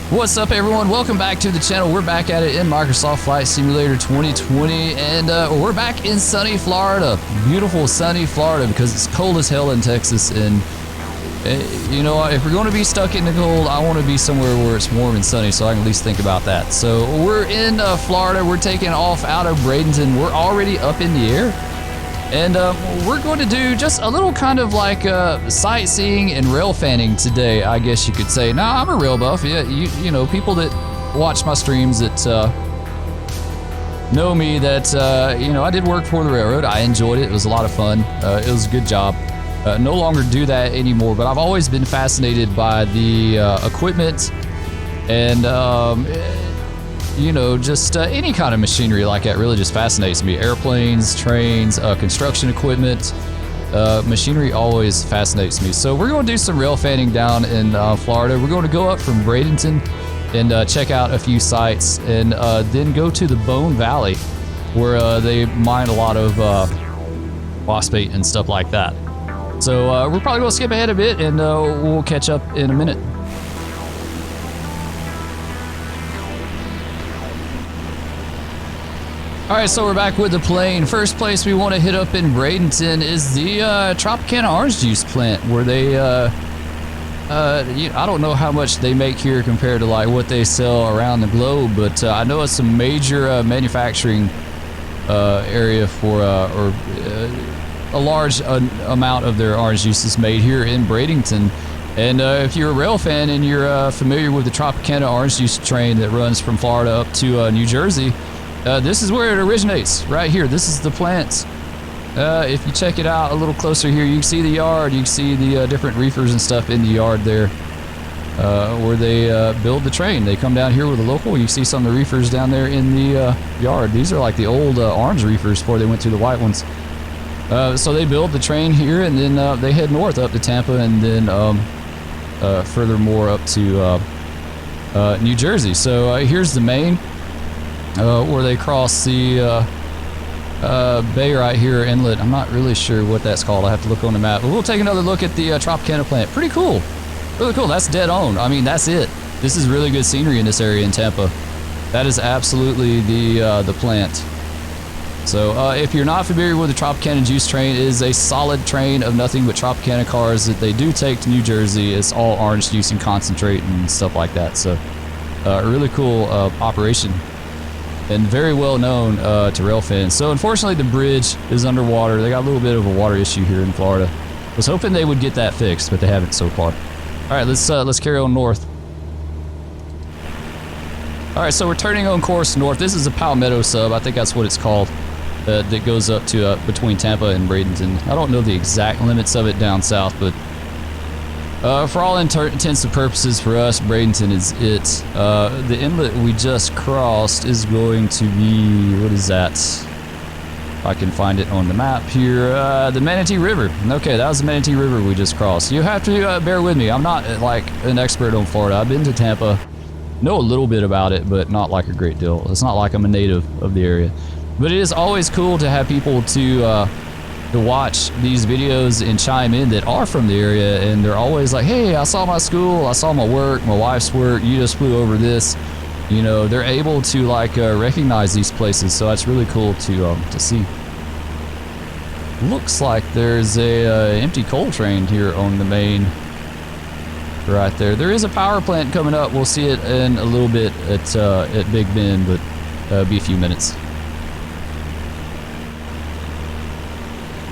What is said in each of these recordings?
What's up, everyone? Welcome back to the channel. We're back at it in Microsoft Flight Simulator 2020, and we're back in sunny Florida. Beautiful sunny Florida, because it's cold as hell in Texas, and you know, if we're going to be stuck in the cold, I want to be somewhere where it's warm and sunny, so I can at least think about that. So we're in Florida. We're taking off out of Bradenton. We're already up in the air, and we're going to do just a little kind of like sightseeing and rail fanning today, I guess you could say. Now, I'm a rail buff. Yeah, you know, people that watch my streams that know me, that you know, I did work for the railroad. I enjoyed it. It was a lot of fun. It was a good job. No longer do that anymore, but I've always been fascinated by the equipment and you know, just any kind of machinery like that really just fascinates me. Airplanes, trains, construction equipment, machinery always fascinates me. So we're going to do some rail fanning down in Florida. We're going to go up from Bradenton and check out a few sites, and then go to the Bone Valley, where they mine a lot of phosphate and stuff like that. So we're probably going to skip ahead a bit, and we'll catch up in a minute. Alright, so we're back with the plane. First place we want to hit up in Bradenton is the Tropicana orange juice plant, where they, I don't know how much they make here compared to like what they sell around the globe, but I know it's a major manufacturing area for, a large amount of their orange juice is made here in Bradenton. And if you're a rail fan and you're familiar with the Tropicana orange juice train that runs from Florida up to New Jersey, this is where it originates, right here. This is the plant. If you check it out a little closer here, you can see the yard. You can see the different reefers and stuff in the yard there, where they build the train. They come down here with a local. You see some of the reefers down there in the yard. These are like the old orange reefers before they went to the white ones. So they build the train here, and then they head north up to Tampa, and then furthermore up to New Jersey. So here's the main, where they cross the bay right here, inlet. I'm not really sure what that's called. I have to look on the map. But we'll take another look at the Tropicana plant. Pretty cool. Really cool. That's dead on. I mean, that's it. This is really good scenery in this area in Tampa. That is absolutely the plant. So if you're not familiar with the Tropicana juice train, it is a solid train of nothing but Tropicana cars that they do take to New Jersey. It's all orange juice and concentrate and stuff like that. So a really cool operation, and very well known to rail fans. So unfortunately the bridge is underwater. They got a little bit of a water issue here in Florida. I was hoping they would get that fixed, but they haven't so far. All right, let's carry on north. All right, so we're turning on course north. This is a Palmetto sub. I think that's what it's called. That goes up to between Tampa and Bradenton. I don't know the exact limits of it down south, but for all intents and purposes for us, Bradenton is it. The inlet we just crossed is going to be, what is that? If I can find it on the map here, the Manatee River. Okay, that was the Manatee River we just crossed. You have to bear with me. I'm not like an expert on Florida. I've been to Tampa, know a little bit about it, but not like a great deal. It's not like I'm a native of the area. But it is always cool to have people to watch these videos and chime in that are from the area, and they're always like, hey, I saw my school, I saw my work, my wife's work, you just flew over this. You know, they're able to like recognize these places, so that's really cool to see. Looks like there's a empty coal train here on the main right there. There is a power plant coming up. We'll see it in a little bit at Big Bend, but be a few minutes.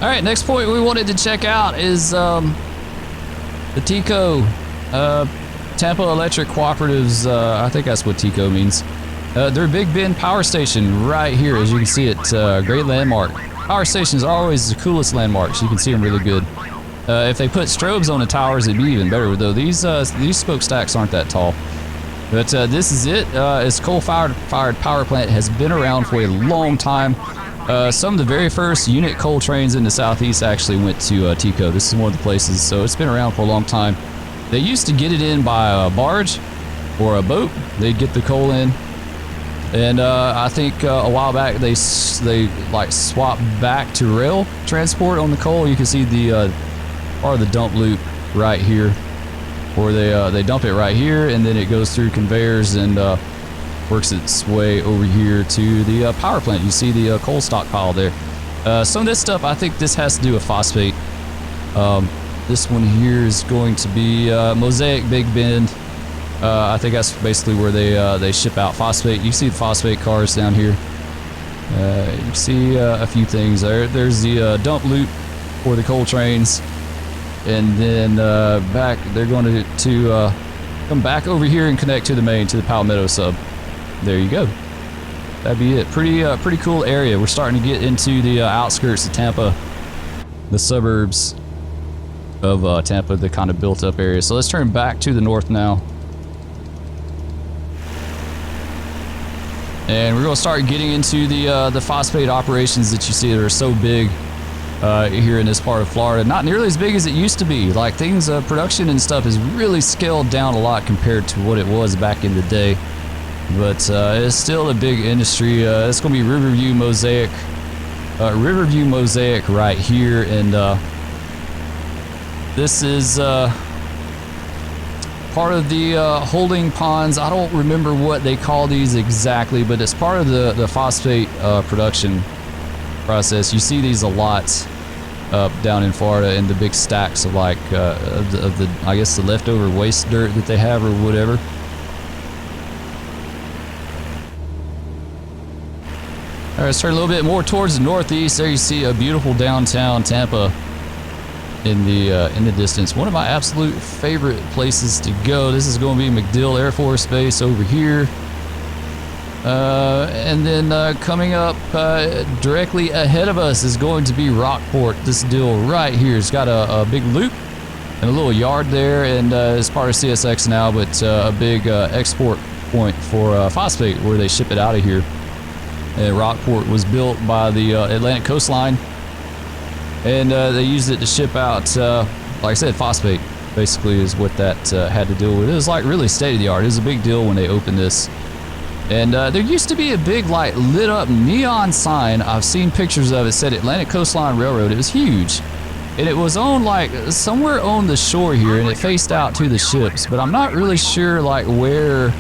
All right, next point we wanted to check out is the TECO, Tampa Electric Cooperatives. I think that's what TECO means. Their Big Bend power station right here, as you can see it. Great landmark. Power stations are always the coolest landmarks. You can see them really good. If they put strobes on the towers, it'd be even better, though these smokestacks aren't that tall. But this is it. It's coal-fired power plant. Has been around for a long time. Some of the very first unit coal trains in the southeast actually went to TECO. This is one of the places, so it's been around for a long time. They used to get it in by a barge or a boat. They'd get the coal in, and I think a while back they like swapped back to rail transport on the coal. You can see the part of the dump loop right here. where they dump it right here, and then it goes through conveyors and works its way over here to the power plant. You see the coal stockpile there. Some of this stuff, I think this has to do with phosphate. This one here is going to be Mosaic Big Bend. I think that's basically where they ship out phosphate. You see the phosphate cars down here. You see a few things there. There's the dump loop for the coal trains, and then back they're going to come back over here and connect to the main, to the Palmetto sub. There you go. That'd be it. Pretty cool area. We're starting to get into the outskirts of Tampa, the suburbs of Tampa, the kind of built up area. So let's turn back to the north now. And we're going to start getting into the phosphate operations that you see that are so big here in this part of Florida. Not nearly as big as it used to be. Like things, production and stuff is really scaled down a lot compared to what it was back in the day. But it's still a big industry. It's going to be Riverview Mosaic right here, and this is part of the holding ponds. I don't remember what they call these exactly, but it's part of the phosphate production process. You see these a lot down in Florida in the big stacks of like of the I guess the leftover waste dirt that they have or whatever. All right, let's turn a little bit more towards the northeast. There you see a beautiful downtown Tampa in the distance. One of my absolute favorite places to go. This is going to be MacDill Air Force Base over here. And then coming up directly ahead of us is going to be Rockport. This deal right here. It's got a big loop and a little yard there, and it's part of CSX now, but a big export point for phosphate where they ship it out of here. Rockport was built by the Atlantic Coastline, and they used it to ship out, like I said, phosphate, basically is what that had to deal with. It was like really state-of-the-art. It was a big deal when they opened this. And there used to be a big, like, lit-up neon sign. I've seen pictures of it, said Atlantic Coastline Railroad. It was huge. And it was on, like, somewhere on the shore here, and it faced out to the ships. But I'm not really sure, like, where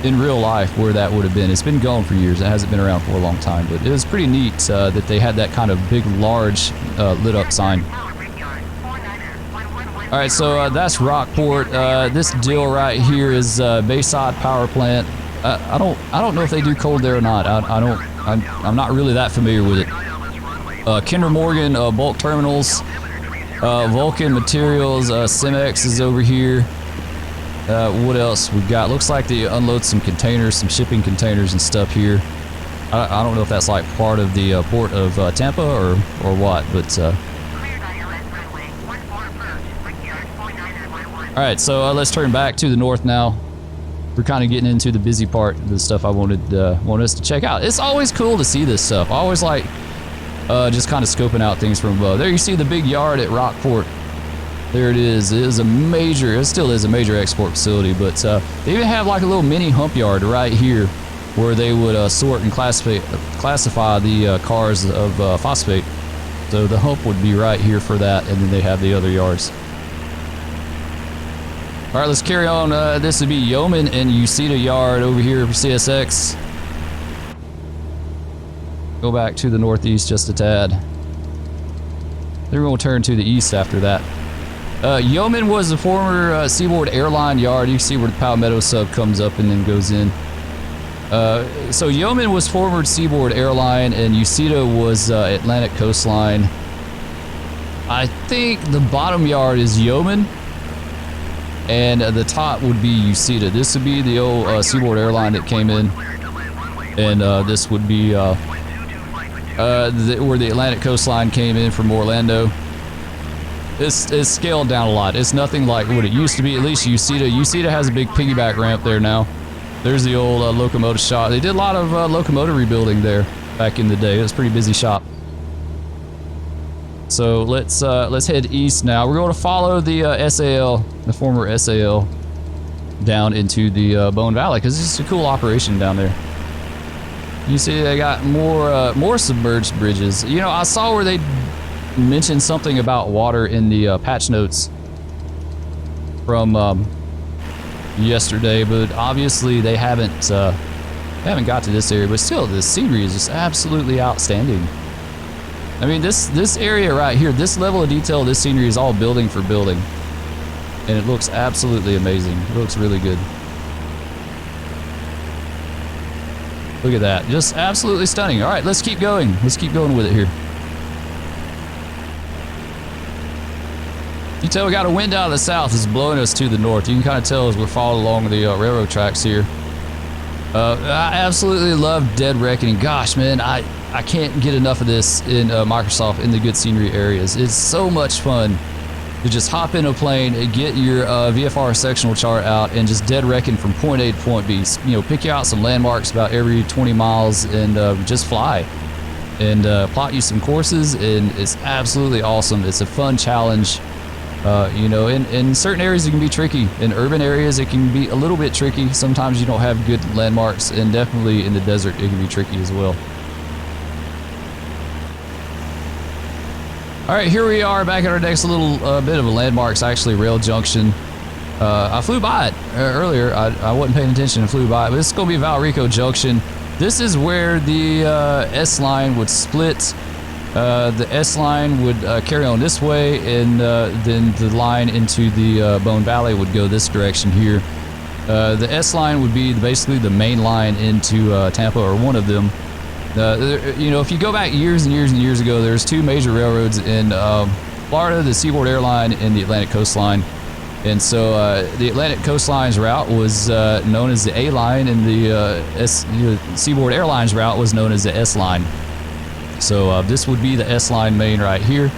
in real life where that would have been. It's been gone for years. It hasn't been around for a long time, but it was pretty neat that they had that kind of big, large lit up sign. All right, so that's Rockport. This deal right here is Bayside Power Plant. I don't know if they do coal there or not. I'm not really that familiar with it. Kinder Morgan Bulk Terminals, Vulcan Materials, Cemex is over here. What else we've got? Looks like they unload some containers, some shipping containers and stuff here. I don't know if that's like part of the port of Tampa or what, but all right, so let's turn back to the north now. We're kind of getting into the busy part of the stuff I wanted us to check out. It's always cool to see this stuff. I always like just kind of scoping out things from above. There you see the big yard at Rockport. There it is. It still is a major export facility, but they even have like a little mini hump yard right here where they would sort and classify the cars of phosphate. So the hump would be right here for that, and then they have the other yards. All right, let's carry on. This would be Yeoman and Uceda Yard over here for CSX. Go back to the northeast just a tad. Then we're going to turn to the east after that. Yeoman was the former Seaboard Airline Yard. You can see where the Palmetto sub comes up and then goes in. So Yeoman was former Seaboard Airline, and Uceda was Atlantic Coastline. I think the bottom yard is Yeoman, and the top would be Uceda. This would be the old Seaboard Airline that came in, and this would be where the Atlantic Coastline came in from Orlando. It's scaled down a lot. It's nothing like what it used to be, at least Uceda. Uceda has a big piggyback ramp there now. There's the old locomotive shop. They did a lot of locomotive rebuilding there back in the day. It was a pretty busy shop. So let's head east now. We're going to follow the SAL, the former SAL, down into the Bone Valley, because it's a cool operation down there. You see they got more submerged bridges. You know, I saw where they mentioned something about water in the patch notes from yesterday, but obviously they haven't got to this area. But still, the scenery is just absolutely outstanding. I mean, this area right here, this level of detail, this scenery is all building for building, and it looks absolutely amazing. It looks really good. Look at that, just absolutely stunning. All right, let's keep going. Let's keep going with it here. You can tell we got a wind out of the south. It's blowing us to the north. You can kind of tell as we're following along the railroad tracks here. I absolutely love Dead Reckoning. Gosh, man, I can't get enough of this in Microsoft in the good scenery areas. It's so much fun to just hop in a plane and get your VFR sectional chart out and just dead reckon from point A to point B. You know, pick you out some landmarks about every 20 miles and just fly and plot you some courses, and it's absolutely awesome. It's a fun challenge. You know, in certain areas it can be tricky. In urban areas it can be a little bit tricky. Sometimes you don't have good landmarks, and definitely in the desert it can be tricky as well. All right, here we are back at our next little bit of a landmark. It's actually Rail Junction. I flew by it earlier. I wasn't paying attention and flew by it, but it's going to be Valrico Junction. This is where the S line would split. The S line would carry on this way, and then the line into the Bone Valley would go this direction here. The S line would be basically the main line into Tampa, or one of them. You know, if you go back years and years and years ago, there's two major railroads in Florida, the Seaboard Airline and the Atlantic Coast Line. And so the Atlantic Coast Line's route was known as the A line, and the Seaboard Airlines route was known as the S line. So this would be the S line main right here.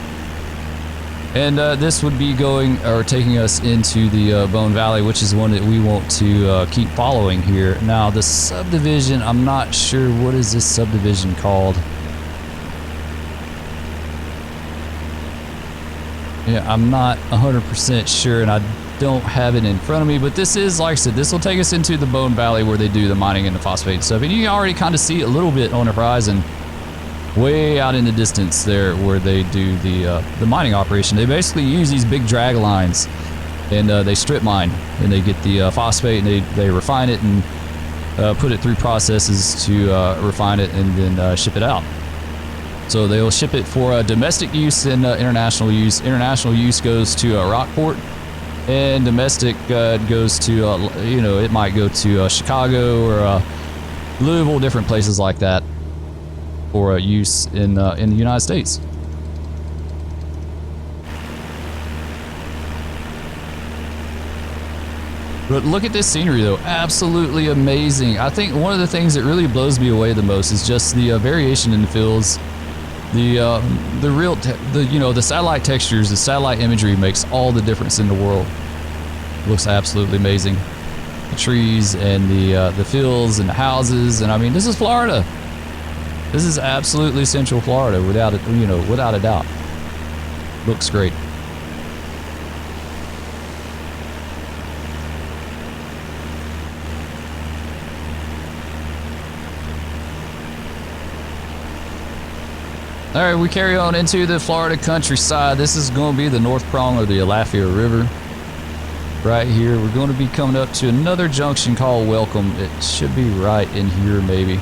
And this would be going, or taking us into the Bone Valley, which is one that we want to keep following here. Now, the subdivision, I'm not sure, what is this subdivision called? Yeah, I'm not 100% sure, and I don't have it in front of me, but this is, like I said, this will take us into the Bone Valley where they do the mining and the phosphate and stuff. And you can already kind of see a little bit on the horizon, way out in the distance there, where they do the mining operation. They basically use these big drag lines, and they strip mine, and they get the phosphate, and they refine it and put it through processes to refine it and then ship it out. So they'll ship it for domestic use and international use. International use goes to Rockport, and domestic goes to, you know, it might go to Chicago or Louisville, different places like that, for use in the United States. But look at this scenery though, absolutely amazing. I think one of the things that really blows me away the most is just the variation in the fields. The satellite textures, the satellite imagery makes all the difference in the world. It looks absolutely amazing. The trees and the fields and the houses, and I mean, this is Florida. This is absolutely Central Florida, without a doubt. Looks great. All right, we carry on into the Florida countryside. This is going to be the North Prong of the Alafia River. Right here, we're going to be coming up to another junction called Welcome. It should be right in here, maybe.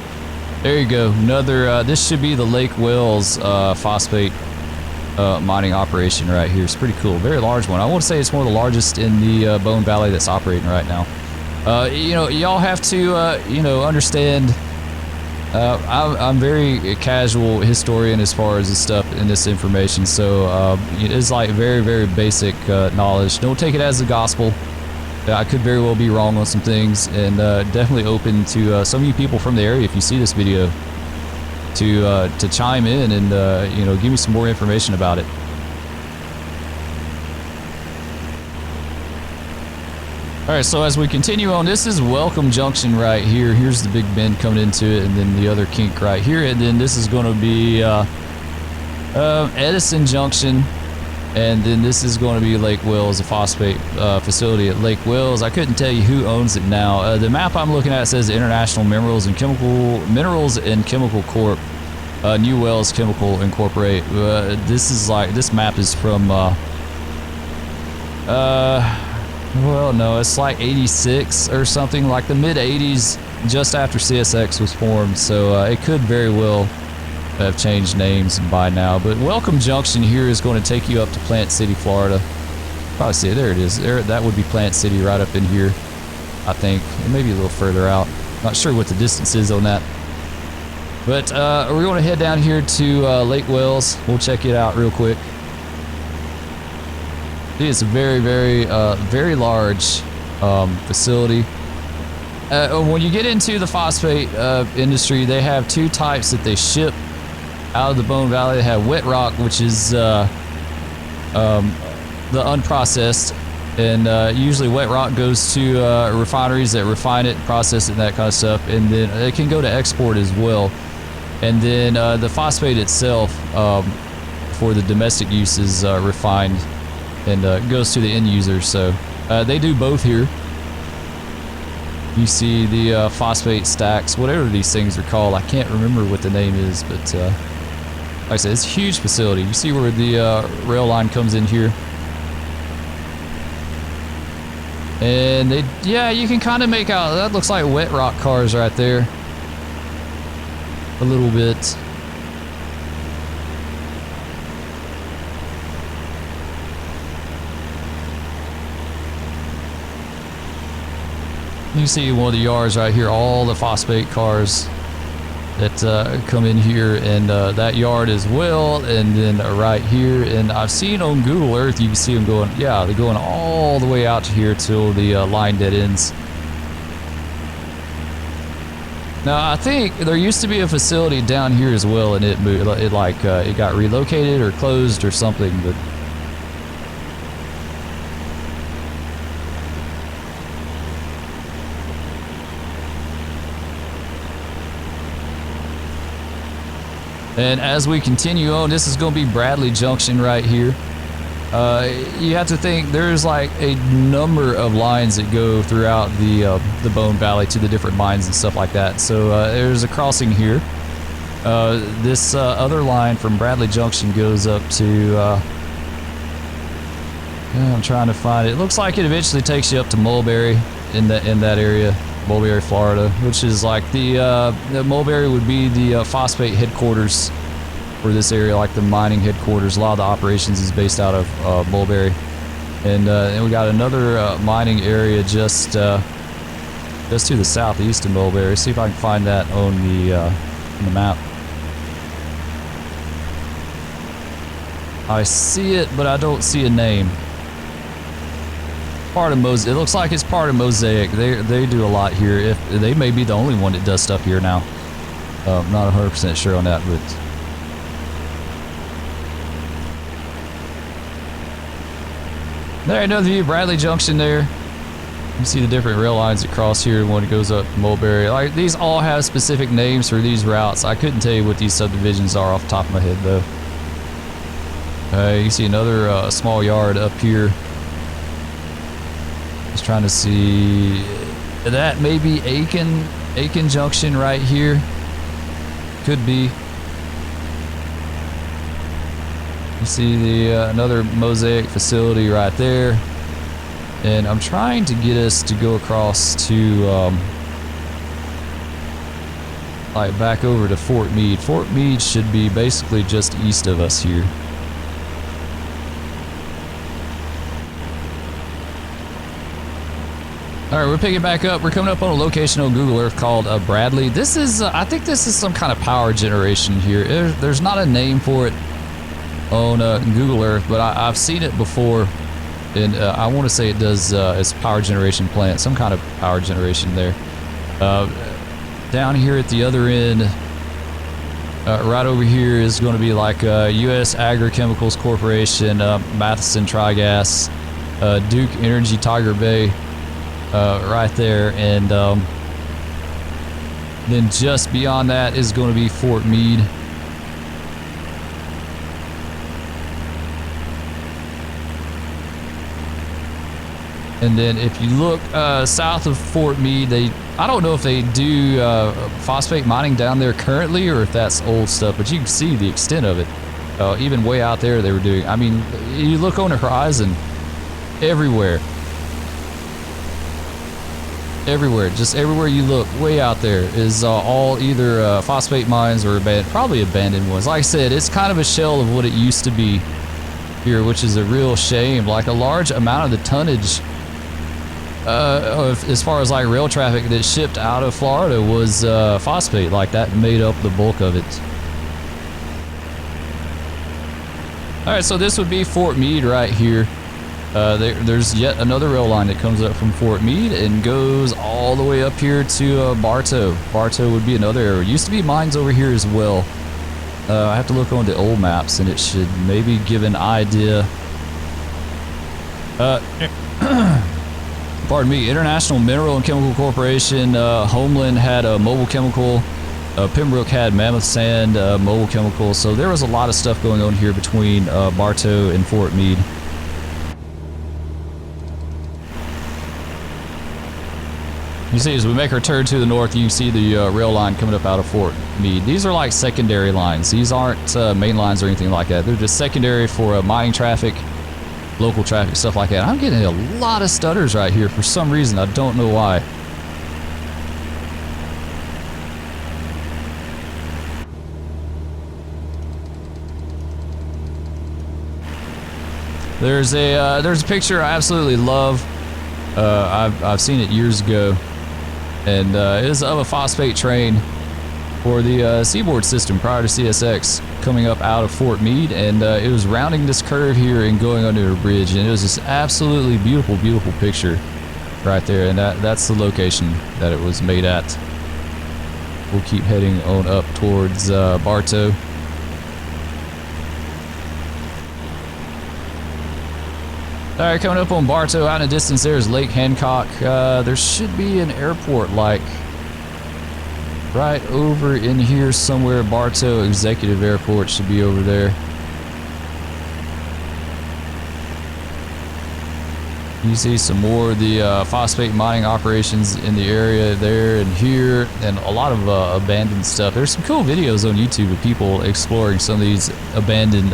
There you go. Another. This should be the Lake Wells phosphate mining operation right here. It's pretty cool. Very large one. I want to say it's one of the largest in the Bone Valley that's operating right now. You know, y'all have to understand. I'm very casual historian as far as this stuff and this information, so it's like very, very basic knowledge. Don't take it as the gospel. I could very well be wrong on some things, and definitely open to some of you people from the area, if you see this video, to chime in and give me some more information about it. All right, so as we continue on, this is Welcome Junction right here. Here's the big bend coming into it, and then the other kink right here, and then this is going to be Edison Junction. And then this is going to be Lake Wells, a phosphate facility at Lake Wells. I couldn't tell you who owns it now. The map I'm looking at says International Minerals and Chemical Corp. New Wells Chemical Incorporate. This map is from Well, no, it's like 86 or something, like the mid 80s, just after CSX was formed. So it could very well have changed names by now. But Welcome Junction here is going to take you up to Plant City, Florida. Probably see it. There it is. There, that would be Plant City right up in here, I think. Maybe a little further out. Not sure what the distance is on that. But we're going to head down here to Lake Wales. We'll check it out real quick. It's a very, very large facility. When you get into the phosphate industry, they have two types that they ship out of the Bone Valley. They have wet rock, which is the unprocessed, and usually wet rock goes to refineries that refine it, process it, and that kind of stuff, and then it can go to export as well. And then the phosphate itself for the domestic use is refined and goes to the end user. So they do both here. You see the phosphate stacks, whatever these things are called. I can't remember what the name is, but like I said, it's a huge facility. You see where the rail line comes in here. And they, yeah, you can kind of make out, that looks like wet rock cars right there. A little bit. You can see one of the yards right here, all the phosphate cars that come in here, and that yard as well, and then right here. And I've seen on Google Earth, you can see them going, yeah, they're going all the way out to here till the line dead ends. Now I think there used to be a facility down here as well, and it moved, it got relocated or closed or something, but and as we continue on, this is going to be Bradley Junction right here. You have to think there's like a number of lines that go throughout the Bone Valley to the different mines and stuff like that. So there's a crossing here. This other line from Bradley Junction goes up to, I'm trying to find it. It looks like it eventually takes you up to Mulberry in that area, Mulberry, Florida, which is like the Mulberry would be the phosphate headquarters for this area, like the mining headquarters. A lot of the operations is based out of Mulberry, and we got another mining area just to the southeast of Mulberry. See if I can find that on the map. I see it, but I don't see a name. Part of Mosaic. It looks like it's part of Mosaic. They do a lot here. If they may be the only one that does stuff here now. Not 100% sure on that, but. There, another view of Bradley Junction there. You see the different rail lines that cross here when it goes up to Mulberry. Like, these all have specific names for these routes. I couldn't tell you what these subdivisions are off the top of my head, though. You can see another small yard up here. Just trying to see. That may be Aiken Junction right here. Could be. You see the another Mosaic facility right there, and I'm trying to get us to go across to like back over to Fort Meade. Fort Meade should be basically just east of us here. All right, we're picking back up. We're coming up on a location on Google Earth called Bradley. This is, I think this is some kind of power generation here. There's not a name for it on Google Earth, but I've seen it before, and I want to say it does, it's a power generation plant, some kind of power generation there. Down here at the other end, right over here is going to be like U.S. Agrochemicals Corporation, Matheson Trigas, Duke Energy Tiger Bay, right there, and then just beyond that is going to be Fort Meade. And then if you look south of Fort Meade, I don't know if they do phosphate mining down there currently or if that's old stuff, but you can see the extent of it. Even way out there they were doing. I mean, you look on the horizon, everywhere. everywhere, just everywhere you look, way out there is all either phosphate mines or probably abandoned ones. Like I said, it's kind of a shell of what it used to be here, which is a real shame. Like a large amount of the tonnage as far as like rail traffic that shipped out of Florida was phosphate. Like that made up the bulk of it. All right, so this would be Fort Meade right here. There's yet another rail line that comes up from Fort Meade and goes all the way up here to Bartow. Bartow would be another area. Used to be mines over here as well. I have to look on the old maps and it should maybe give an idea. Pardon me, International Mineral and Chemical Corporation, Homeland had a Mobile Chemical, Pembroke had Mammoth Sand, Mobile Chemical. So there was a lot of stuff going on here between Bartow and Fort Meade. You see, as we make our turn to the north, you can see the rail line coming up out of Fort Meade. These are like secondary lines. These aren't main lines or anything like that. They're just secondary for mining traffic, local traffic, stuff like that. I'm getting a lot of stutters right here for some reason. I don't know why. There's a picture I absolutely love. I've seen it years ago. And it is of a phosphate train for the seaboard system prior to CSX coming up out of Fort Meade, and it was rounding this curve here and going under a bridge, and it was just absolutely beautiful, beautiful picture right there, and that's the location that it was made at. We'll keep heading on up towards Bartow. All right, coming up on Bartow, out in the distance there is Lake Hancock. There should be an airport like right over in here somewhere. Bartow Executive Airport should be over there. You see some more of the phosphate mining operations in the area there and here, and a lot of abandoned stuff. There's some cool videos on YouTube of people exploring some of these abandoned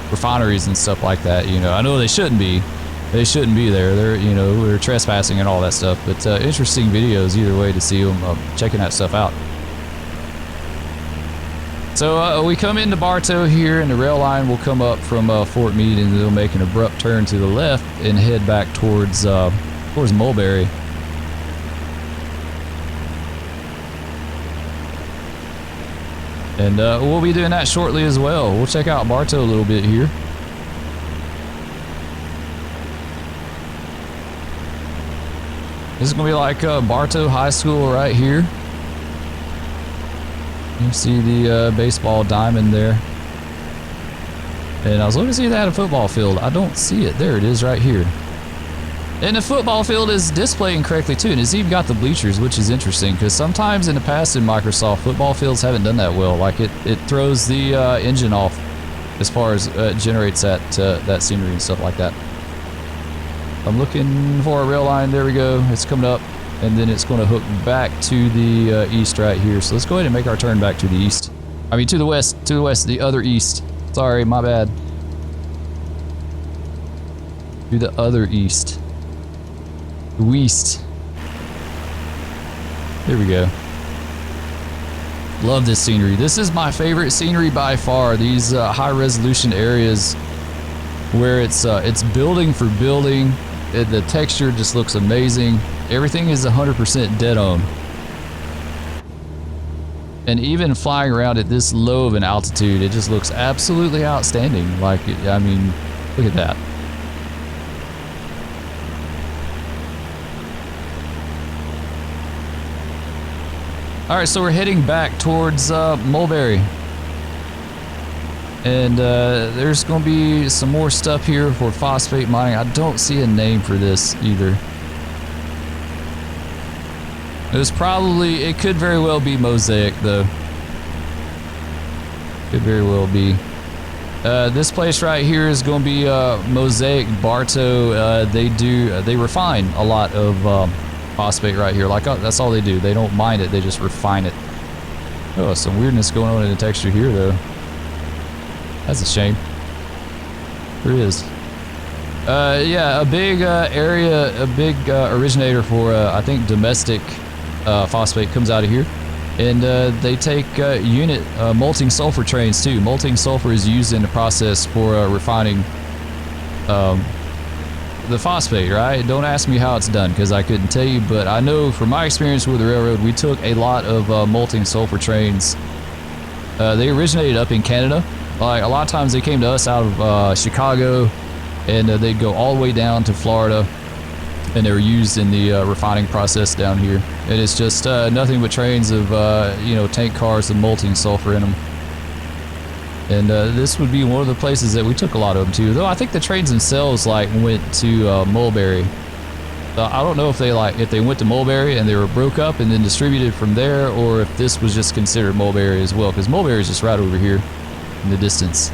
refineries and stuff like that. You know, I know they shouldn't be there. They're trespassing and all that stuff, but interesting videos either way to see them checking that stuff out. So we come into Bartow here, and the rail line will come up from Fort Meade, and they'll make an abrupt turn to the left and head back towards Mulberry. And we'll be doing that shortly as well. We'll check out Bartow a little bit here. This is going to be like Bartow High School right here. You see the baseball diamond there. And I was looking to see if they had a football field. I don't see it. There it is right here. And the football field is displaying correctly too, and it's even got the bleachers, which is interesting because sometimes in the past in Microsoft, football fields haven't done that well. Like it throws the engine off as far as it generates that scenery and stuff like that. I'm looking for a rail line. There we go. It's coming up, and then it's going to hook back to the east right here. So let's go ahead and make our turn back to the east. I mean to the west, the other east. Sorry, my bad. To the other east. West. There we go. Love this scenery. This is my favorite scenery by far. These high resolution areas where it's building for building. The texture just looks amazing. Everything is 100% dead on. And even flying around at this low of an altitude, it just looks absolutely outstanding. Like, I mean, look at that. All right, so we're heading back towards Mulberry. And there's going to be some more stuff here for phosphate mining. I don't see a name for this either. It could very well be Mosaic though. Could very well be. This place right here is going to be Mosaic Bartow. They refine a lot of phosphate right here. Like that's all they do. They don't mine it, they just refine it. Oh, some weirdness going on in the texture here though. That's a shame. There is. Yeah, a big area, a big originator for I think domestic phosphate comes out of here, and they take unit molting sulfur trains too. Molting sulfur is used in the process for refining the phosphate, right? Don't ask me how it's done because I couldn't tell you, but I know from my experience with the railroad, we took a lot of molting sulfur trains. They originated up in Canada. Like a lot of times they came to us out of Chicago, and they'd go all the way down to Florida, and they were used in the refining process down here. And it's just nothing but trains of you know, tank cars with molting sulfur in them. And this would be one of the places that we took a lot of them to. Though I think the trains themselves like went to Mulberry. I don't know if they went to Mulberry and they were broke up and then distributed from there, or if this was just considered Mulberry as well, because Mulberry is just right over here in the distance.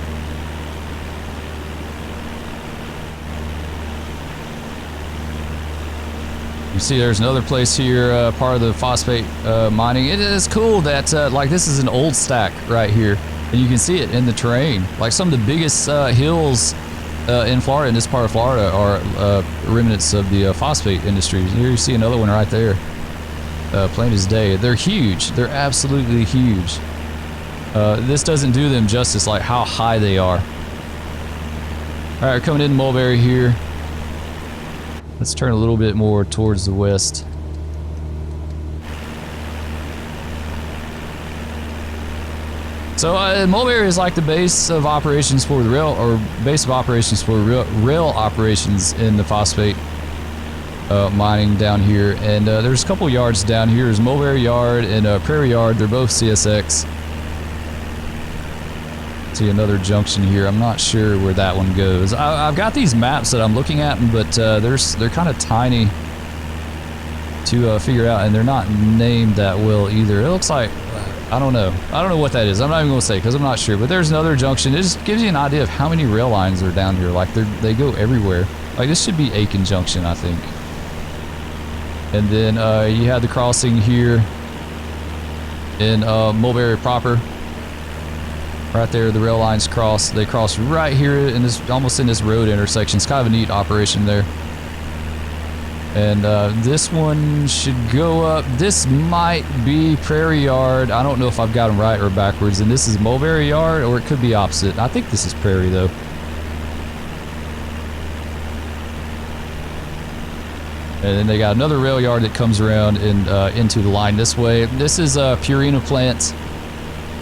You see there's another place here, part of the phosphate mining. It is cool that like this is an old stack right here, and you can see it in the terrain. Like some of the biggest hills in Florida, in this part of Florida, are remnants of the phosphate industry. Here you see another one right there, plain as day. They're huge. They're absolutely huge. This doesn't do them justice, like how high they are. All right, coming into Mulberry here. Let's turn a little bit more towards the west. So Mulberry is like the base of operations for the rail, or base of operations for rail operations in the phosphate mining down here. And there's a couple yards down here. There's Mulberry Yard and Prairie Yard. They're both CSX. See another junction here. I'm not sure where that one goes. I've got these maps that I'm looking at, but they're kind of tiny to figure out, and they're not named that well either. It looks like, I don't know what that is. I'm not even gonna say because I'm not sure. But there's another junction. It just gives you an idea of how many rail lines are down here. Like they go everywhere. Like this should be Aiken Junction, I think. And then you have the crossing here in Mulberry proper. Right there, the rail lines cross. They cross right here in this, almost in this road intersection. It's kind of a neat operation there. And this one should go up. This might be Prairie Yard. I don't know if I've got them right or backwards. And this is Mulberry Yard, or it could be opposite. I think this is Prairie though. And then they got another rail yard that comes around and into the line this way. This is a Purina plant.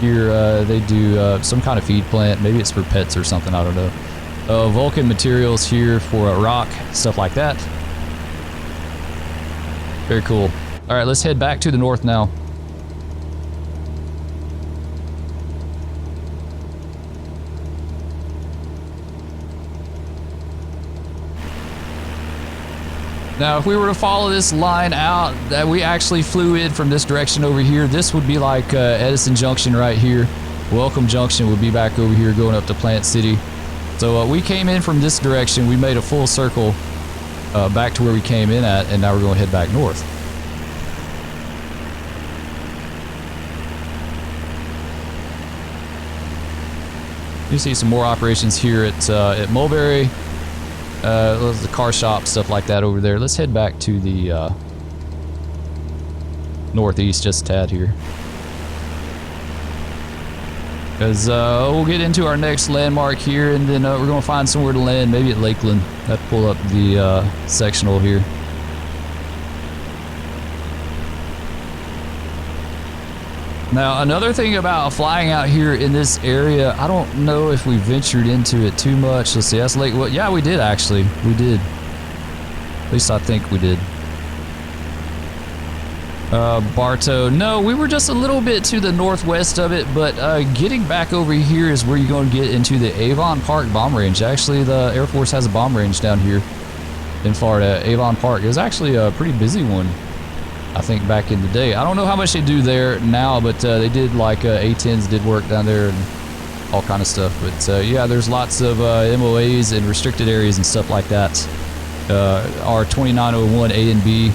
Here they do some kind of feed plant. Maybe it's for pets or something, I don't know. Vulcan materials here for rock, stuff like that. Very cool. All right, let's head back to the north now. Now, if we were to follow this line out, that we actually flew in from this direction over here, this would be like Edison Junction right here. Welcome Junction would be back over here going up to Plant City. So we came in from this direction. We made a full circle back to where we came in at, and now we're going to head back north. You see some more operations here at Mulberry. The car shop, stuff like that over there. Let's head back to the northeast just a tad here. Because we'll get into our next landmark here, and then we're going to find somewhere to land, maybe at Lakeland. Let's pull up the sectional here. Now, another thing about flying out here in this area, I don't know if we ventured into it too much. Let's see, that's Lake. Well, yeah, we did actually. We did. At least I think we did. Bartow. No, we were just a little bit to the northwest of it, but getting back over here is where you're going to get into the Avon Park bomb range. Actually, the Air Force has a bomb range down here in Florida, Avon Park. It was actually a pretty busy one, I think, back in the day. I don't know how much they do there now, but they did, like A-10s did work down there and all kind of stuff. But yeah, there's lots of MOAs and restricted areas and stuff like that. R2901 A and B.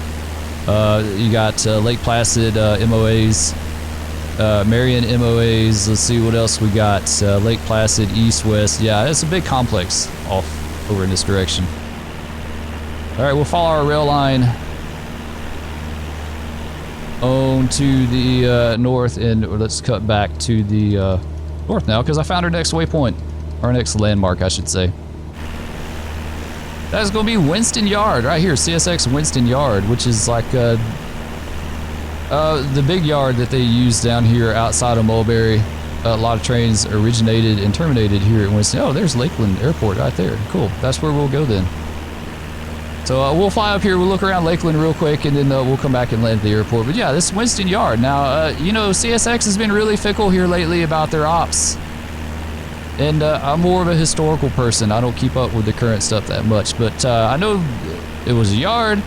You got Lake Placid MOAs, Marion MOAs. Let's see what else we got. Lake Placid, East, West. Yeah, it's a big complex off over in this direction. All right, we'll follow our rail line on to the north, and let's cut back to the north now, because I found our next waypoint, our next landmark, I should say. That's going to be Winston Yard right here, CSX Winston Yard, which is like the big yard that they use down here outside of Mulberry. A lot of trains originated and terminated here at Winston. Oh, there's Lakeland Airport right there. Cool. That's where we'll go then. So we'll fly up here, we'll look around Lakeland real quick, and then we'll come back and land at the airport. But yeah, this is Winston Yard. Now, you know, CSX has been really fickle here lately about their ops. And I'm more of a historical person. I don't keep up with the current stuff that much. But I know it was a yard,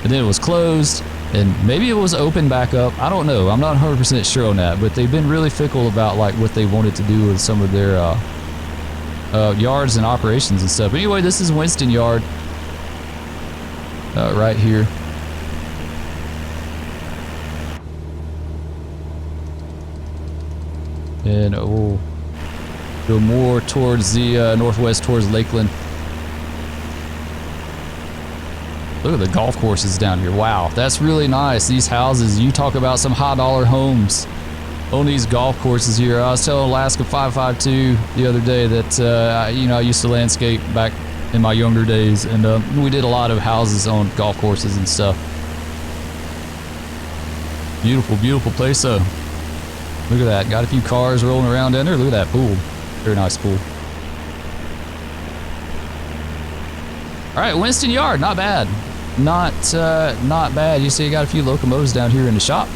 and then it was closed, and maybe it was open back up. I don't know. I'm not 100% sure on that. But they've been really fickle about like what they wanted to do with some of their yards and operations and stuff. But anyway, this is Winston Yard. Right here. And we'll go more towards the northwest, towards Lakeland. Look at the golf courses down here. Wow, that's really nice. These houses, you talk about some high dollar homes on these golf courses here. I was telling Alaska 552 the other day that, you know, I used to landscape back in my younger days, and we did a lot of houses on golf courses and stuff. Beautiful, beautiful place though. Look at that. Got a few cars rolling around down there. Look at that pool. Very nice pool. All right, Winston Yard. Not bad. Not bad. You see, you got a few locomotives down here in the shop.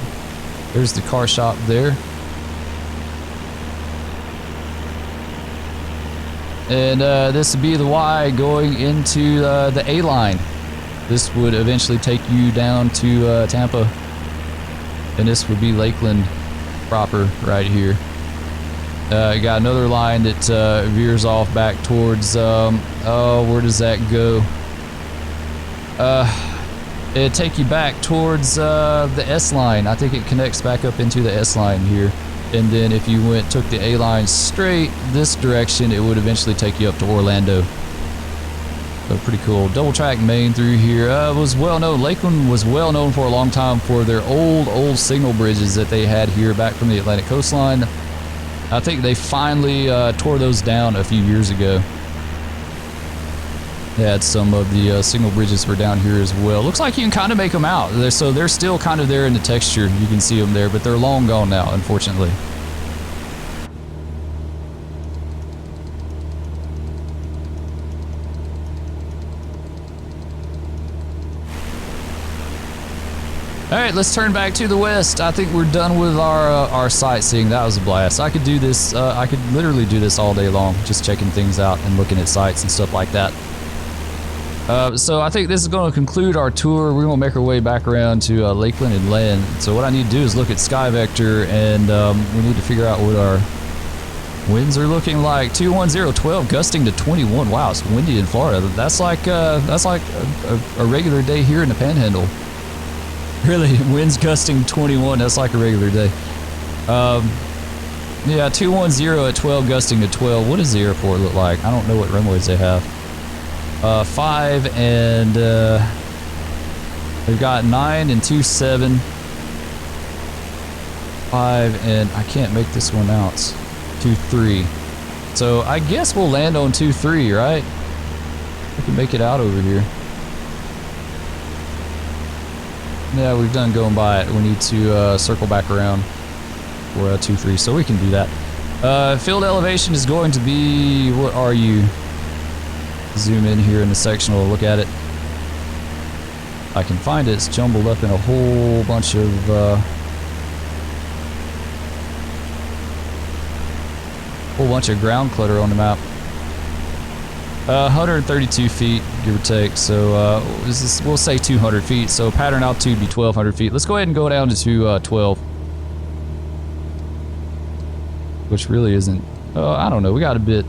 There's the car shop there. And this would be the Y going into the A line. This would eventually take you down to Tampa. And this would be Lakeland proper right here. You got another line that veers off back towards, oh, where does that go? It'd take you back towards the S line. I think it connects back up into the S line here. And then if you took the A line straight this direction, it would eventually take you up to Orlando. So pretty cool. Double track main through here. Was well known. Lakeland was well known for a long time for their old signal bridges that they had here back from the Atlantic coastline. I think they finally tore those down a few years ago. They had some of the signal bridges for down here as well. Looks like you can kind of make them out. So they're still kind of there in the texture. You can see them there, but they're long gone now, unfortunately. All right, let's turn back to the west. I think we're done with our sightseeing. That was a blast. I could do this. I could literally do this all day long, just checking things out and looking at sites and stuff like that. So I think this is going to conclude our tour. We're going to make our way back around to Lakeland and land. So what I need to do is look at Sky Vector, and we need to figure out what our winds are looking like. 210-12 gusting to 21. Wow, it's windy in Florida. That's like a regular day here in the Panhandle. Really, winds gusting 21. That's like a regular day. Yeah, 210 at 12 gusting to 12. What does the airport look like? I don't know what runways they have. 5 and they've got 9 and 27. 5 and I can't make this one out. 23. So I guess we'll land on 23, right? We can make it out over here. Yeah, we've done going by it. We need to circle back around for 23, so we can do that. Field elevation is going to be, what are you? Zoom in here in the sectional, look at it. I can find it. It's jumbled up in a whole bunch of ground clutter on the map. 132 feet, give or take. So we'll say 200 feet. So pattern altitude be 1,200 feet. Let's go ahead and go down to 12, which really isn't. I don't know. We got a bit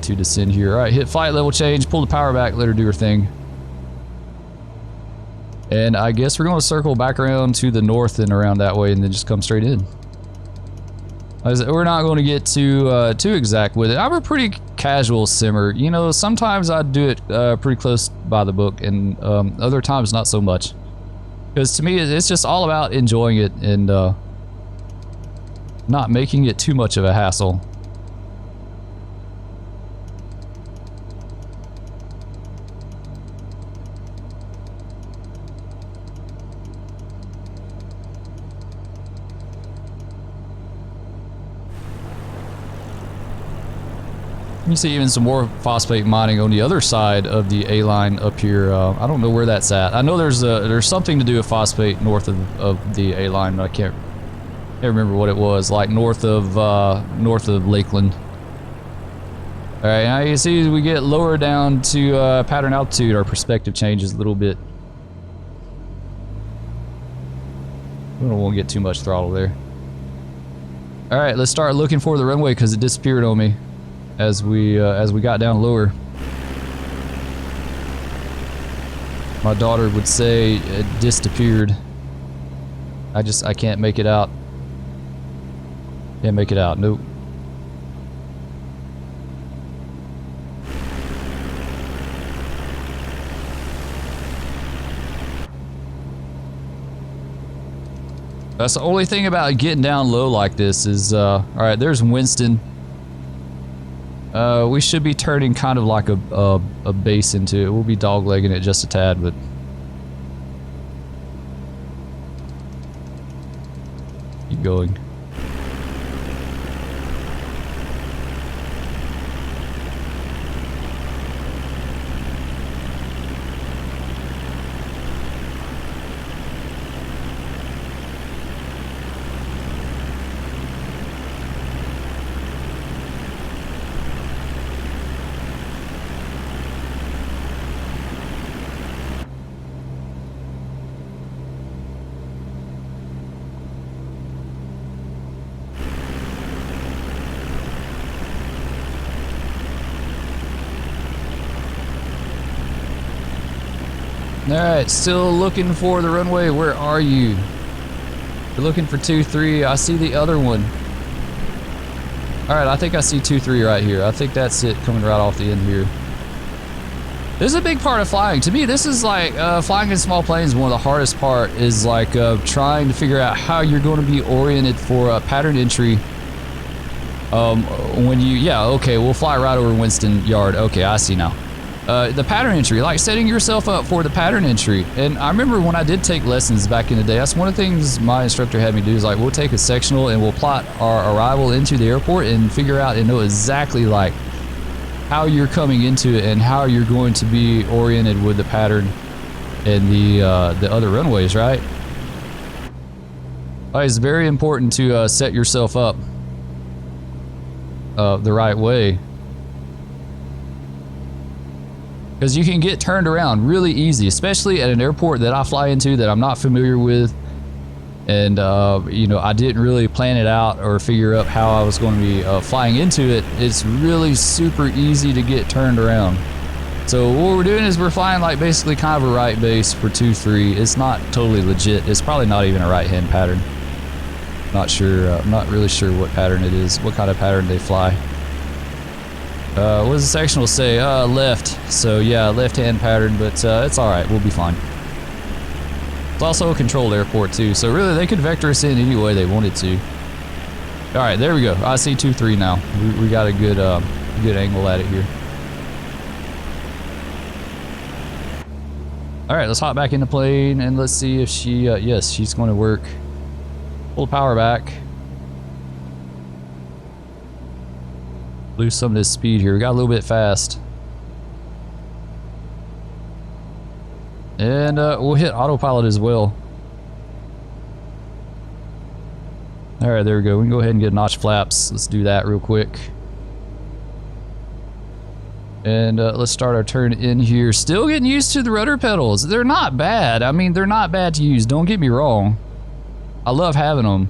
to descend here. All right, hit flight level change, pull the power back, let her do her thing. And I guess we're going to circle back around to the north and around that way, and then just come straight in. We're not going to get too exact with it. I'm a pretty casual simmer, you know, sometimes I'd do it pretty close by the book, and other times not so much. Because to me, it's just all about enjoying it and not making it too much of a hassle. You see even some more phosphate mining on the other side of the A line up here. I don't know where that's at. I know there's something to do with phosphate north of the A line, but I can't remember what it was. Like north of Lakeland. All right, now you see as we get lower down to pattern altitude, our perspective changes a little bit. We don't want to get too much throttle there. All right, let's start looking for the runway because it disappeared on me as we got down lower. My daughter would say it disappeared. I can't make it out. Can't make it out. Nope. That's the only thing about getting down low like this is, all right, there's Winston. We should be turning kind of like a base into it. We'll be doglegging it just a tad, but keep going. Alright, still looking for the runway. Where are you? You're looking for 2-3. I see the other one. Alright, I think I see 2-3 right here. I think that's it coming right off the end here. This is a big part of flying. To me, this is like flying in small planes. One of the hardest part is like trying to figure out how you're going to be oriented for pattern entry. When you, yeah, okay, we'll fly right over Winston Yard. Okay, I see now. The pattern entry, like setting yourself up for the pattern entry. And I remember when I did take lessons back in the day, that's one of the things my instructor had me do is like, we'll take a sectional and we'll plot our arrival into the airport and figure out and know exactly like how you're coming into it and how you're going to be oriented with the pattern and the other runways, right? It's very important to set yourself up the right way. Because you can get turned around really easy, especially at an airport that I fly into that I'm not familiar with. And, you know, I didn't really plan it out or figure out how I was going to be flying into it. It's really super easy to get turned around. So what we're doing is we're flying like basically kind of a right base for 2-3. It's not totally legit. It's probably not even a right-hand pattern. Not sure. I'm not really sure what pattern it is, what kind of pattern they fly. What does the sectional say? Left. So yeah, left-hand pattern, but it's alright, we'll be fine. It's also a controlled airport too, so really they could vector us in any way they wanted to. Alright, there we go. I see 2-3 now. We got a good good angle at it here. Alright, let's hop back in the plane and let's see if she, yes, she's going to work. Pull the power back. Lose some of this speed here. We got a little bit fast. And we'll hit autopilot as well. Alright, there we go. We can go ahead and get notch flaps. Let's do that real quick. And let's start our turn in here. Still getting used to the rudder pedals. They're not bad. I mean, they're not bad to use. Don't get me wrong. I love having them.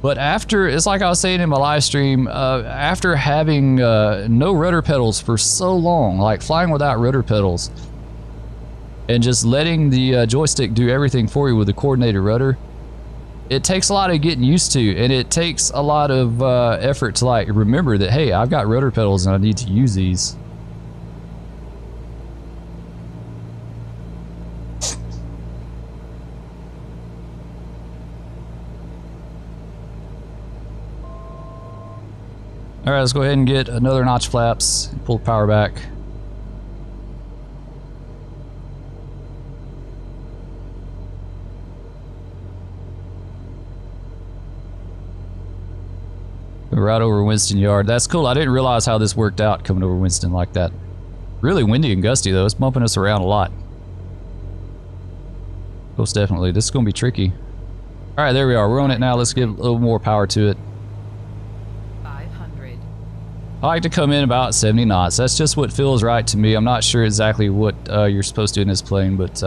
But after, it's like I was saying in my live stream, after having no rudder pedals for so long, like flying without rudder pedals, and just letting the joystick do everything for you with the coordinated rudder, it takes a lot of getting used to, and it takes a lot of effort to like remember that, hey, I've got rudder pedals and I need to use these. All right, let's go ahead and get another notch flaps, pull the power back. Right over Winston Yard. That's cool. I didn't realize how this worked out coming over Winston like that. Really windy and gusty though. It's bumping us around a lot. Most definitely. This is going to be tricky. All right, there we are. We're on it now. Let's give a little more power to it. 500. I like to come in about 70 knots. That's just what feels right to me. I'm not sure exactly what you're supposed to in this plane, but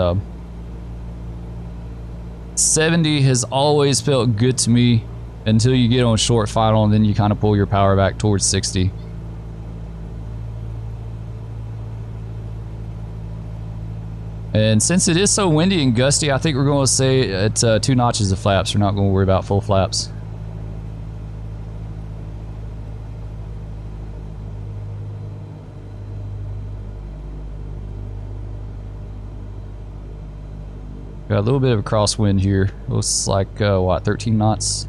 70 has always felt good to me. Until you get on short final, and then you kind of pull your power back towards 60. And since it is so windy and gusty, I think we're going to say at 2 notches of flaps. We're not going to worry about full flaps. Got a little bit of a crosswind here. Looks like, what, 13 knots?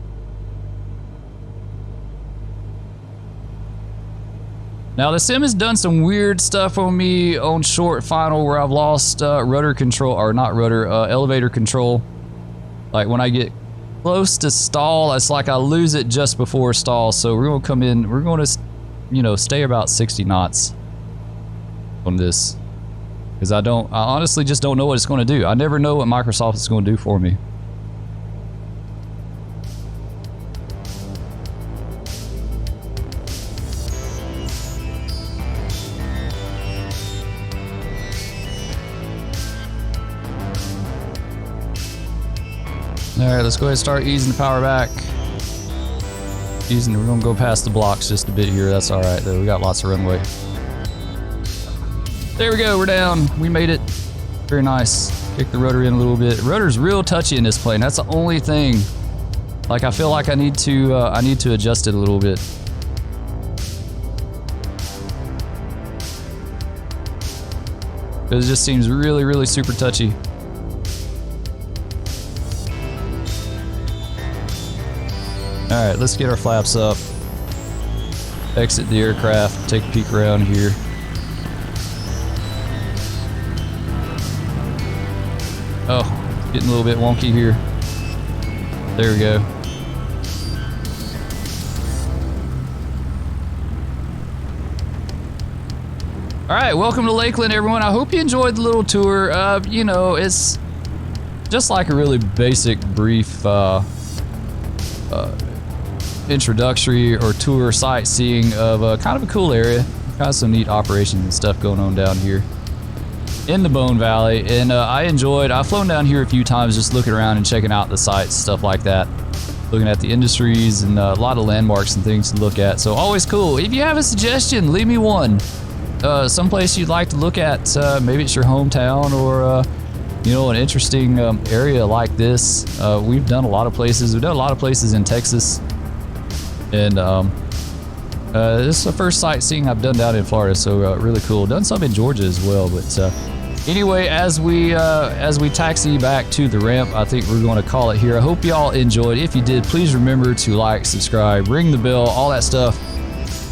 Now the sim has done some weird stuff on me on short final where I've lost rudder control, or not rudder, elevator control. Like when I get close to stall, it's like I lose it just before stall. So we're gonna come in, we're gonna, you know, stay about 60 knots on this. Because I honestly just don't know what it's gonna do. I never know what Microsoft is gonna do for me. Alright, let's go ahead and start easing the power back. We're gonna go past the blocks just a bit here. That's alright though, we got lots of runway. There we go, we're down. We made it. Very nice. Kick the rudder in a little bit. Rudder's real touchy in this plane. That's the only thing. Like I feel like I need to adjust it a little bit. Because it just seems really, really super touchy. Alright, let's get our flaps up. Exit the aircraft, take a peek around here. Oh, getting a little bit wonky here. There we go. Alright, welcome to Lakeland, everyone. I hope you enjoyed the little tour. You know, it's just like a really basic, brief introductory or tour sightseeing of kind of a cool area. Got some neat operations and stuff going on down here in the Bone Valley, and I've flown down here a few times just looking around and checking out the sites, stuff like that, looking at the industries and a lot of landmarks and things to look at. So always cool. If you have a suggestion, leave me one. Someplace you'd like to look at, maybe it's your hometown or you know, an interesting area like this. We've done a lot of places. We've done a lot of places in Texas, and this is the first sightseeing I've done down in Florida, so really cool. Done some in Georgia as well, but anyway, as we taxi back to the ramp, I think we're going to call it here. I hope y'all enjoyed. If you did, please remember to like, subscribe, ring the bell. All that stuff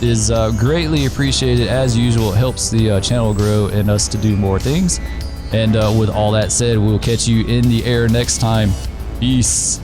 is greatly appreciated. As usual, it helps the channel grow and us to do more things. And with all that said, we'll catch you in the air next time. Peace.